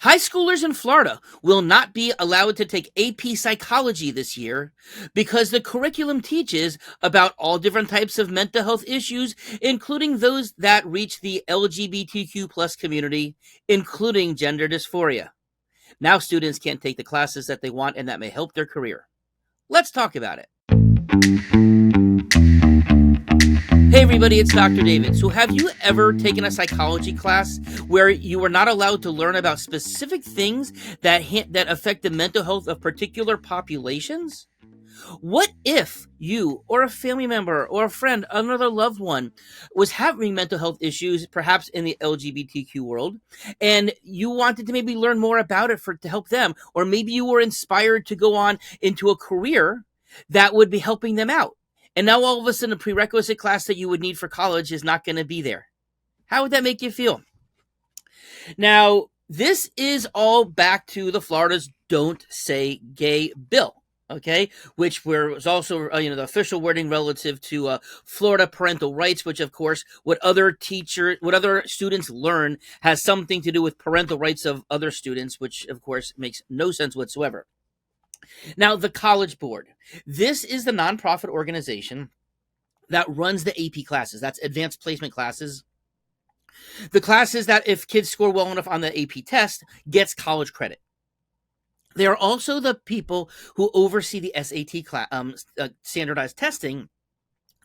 High schoolers in Florida will not be allowed to take AP psychology this year because the curriculum teaches about all different types of mental health issues, including those that reach the LGBTQ plus community, including gender dysphoria. Now students can't take the classes that they want and that may help their career. Let's talk about it. Hey everybody, it's Dr. David. So have you ever taken a psychology class where you were not allowed to learn about specific things that affect the mental health of particular populations? What if you or a family member or a friend, another loved one, was having mental health issues, perhaps in the LGBTQ world, and you wanted to maybe learn more about it to help them, or maybe you were inspired to go on into a career that would be helping them out? And now all of a sudden, a prerequisite class that you would need for college is not going to be there. How would that make you feel? Now, this is all back to the Florida's Don't Say Gay bill, okay, which was also, the official wording relative to Florida parental rights, which, of course, what other students learn has something to do with parental rights of other students, which, of course, makes no sense whatsoever. Now, the College Board. This is the nonprofit organization that runs the AP classes. That's advanced placement classes. The classes that, if kids score well enough on the AP test, gets college credit. They are also the people who oversee the SAT standardized testing,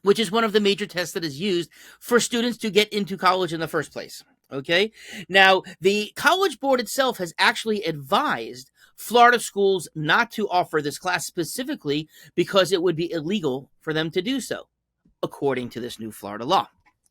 which is one of the major tests that is used for students to get into college in the first place. Okay? Now, the College Board itself has actually advised Florida schools not to offer this class specifically because it would be illegal for them to do so, according to this new Florida law.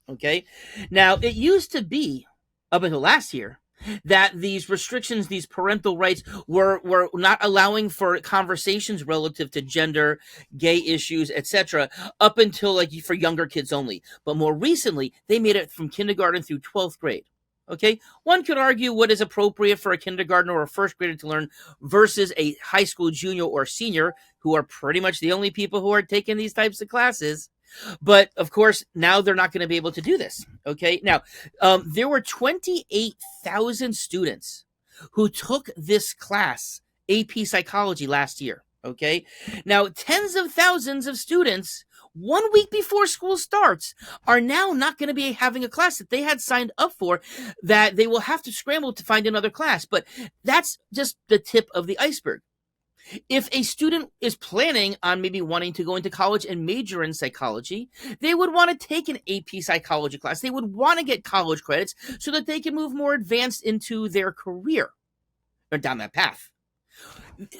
Okay? Now, it used to be, up until last year, that these restrictions, these parental rights, were not allowing for conversations relative to gender, gay issues, etc., up until for younger kids only. But more recently, they made it from kindergarten through 12th grade. Okay, one could argue what is appropriate for a kindergartner or a first grader to learn versus a high school junior or senior, who are pretty much the only people who are taking these types of classes. But of course, now they're not going to be able to do this. Okay, now there were 28,000 students who took this class, AP Psychology, last year. Okay, now tens of thousands of students 1 week before school starts are now not going to be having a class that they had signed up for, that they will have to scramble to find another class. But that's just the tip of the iceberg. If a student is planning on maybe wanting to go into college and major in psychology, they would want to take an AP psychology class. They would want to get college credits so that they can move more advanced into their career or down that path.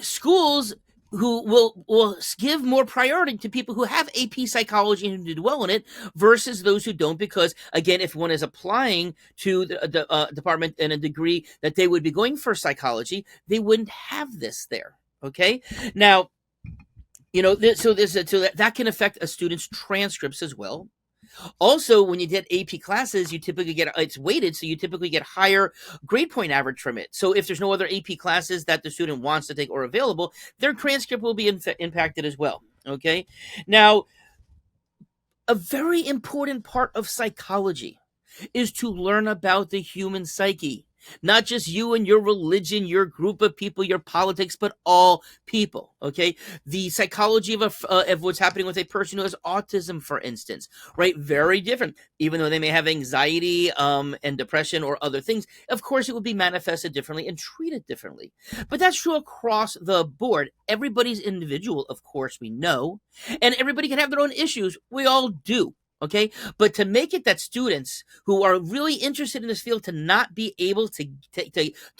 Schools who will give more priority to people who have AP psychology and did well in it versus those who don't, because, again, if one is applying to the department in a degree that they would be going for psychology, they wouldn't have this there. Okay? Now, so that can affect a student's transcripts as well. Also, when you get AP classes, you typically it's weighted, so you typically get higher grade point average from it. So if there's no other AP classes that the student wants to take or available, their transcript will be impacted as well. Okay? Now, a very important part of psychology is to learn about the human psyche. Not just you and your religion, your group of people, your politics, but all people, okay? The psychology of what's happening with a person who has autism, for instance, right? Very different. Even though they may have anxiety and depression or other things, of course, it will be manifested differently and treated differently. But that's true across the board. Everybody's individual, of course, we know, and everybody can have their own issues. We all do. Okay, but to make it that students who are really interested in this field to not be able to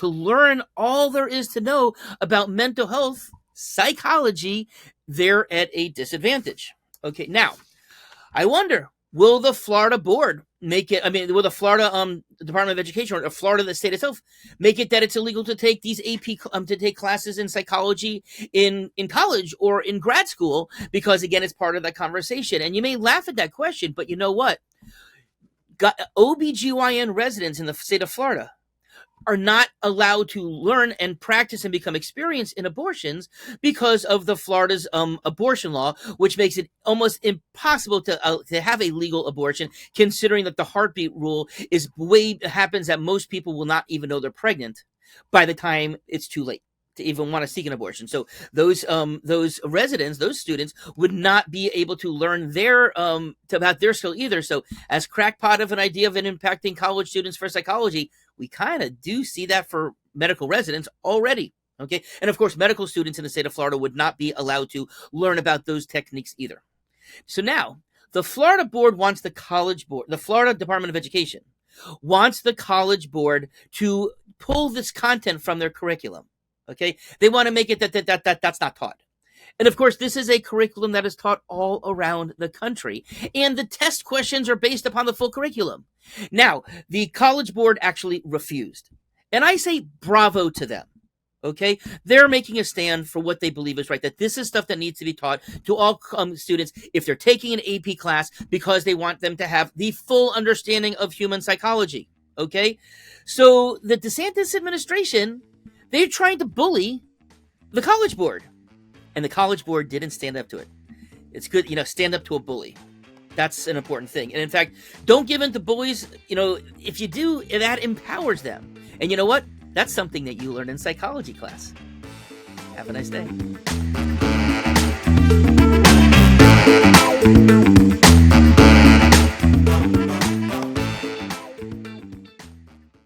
learn all there is to know about mental health, psychology, they're at a disadvantage. Okay, now, I wonder, will the Florida board make it, will the Florida Department of Education or Florida, the state itself, make it that it's illegal to take these AP, to take classes in psychology in college or in grad school? Because, again, it's part of that conversation. And you may laugh at that question, but you know what? OBGYN residents in the state of Florida are not allowed to learn and practice and become experienced in abortions because of the Florida's abortion law, which makes it almost impossible to have a legal abortion, considering that the heartbeat rule happens that most people will not even know they're pregnant. by the time it's too late to even want to seek an abortion. So those residents, those students would not be able to learn about their skill either. So as crackpot of an idea of it impacting college students for psychology, we kind of do see that for medical residents already. Okay. And of course, medical students in the state of Florida would not be allowed to learn about those techniques either. So now the Florida board wants the Florida Department of Education wants the college board to pull this content from their curriculum. Okay. They want to make it that's not taught. And of course, this is a curriculum that is taught all around the country. And the test questions are based upon the full curriculum. Now, the college board actually refused. And I say bravo to them. Okay, they're making a stand for what they believe is right, that this is stuff that needs to be taught to all students if they're taking an AP class, because they want them to have the full understanding of human psychology. Okay, so the DeSantis administration, they're trying to bully the college board, and the college board didn't stand up to it. It's good, stand up to a bully. That's an important thing. And in fact, don't give in to bullies. If you do, that empowers them. And you know what? That's something that you learn in psychology class. Have a nice day.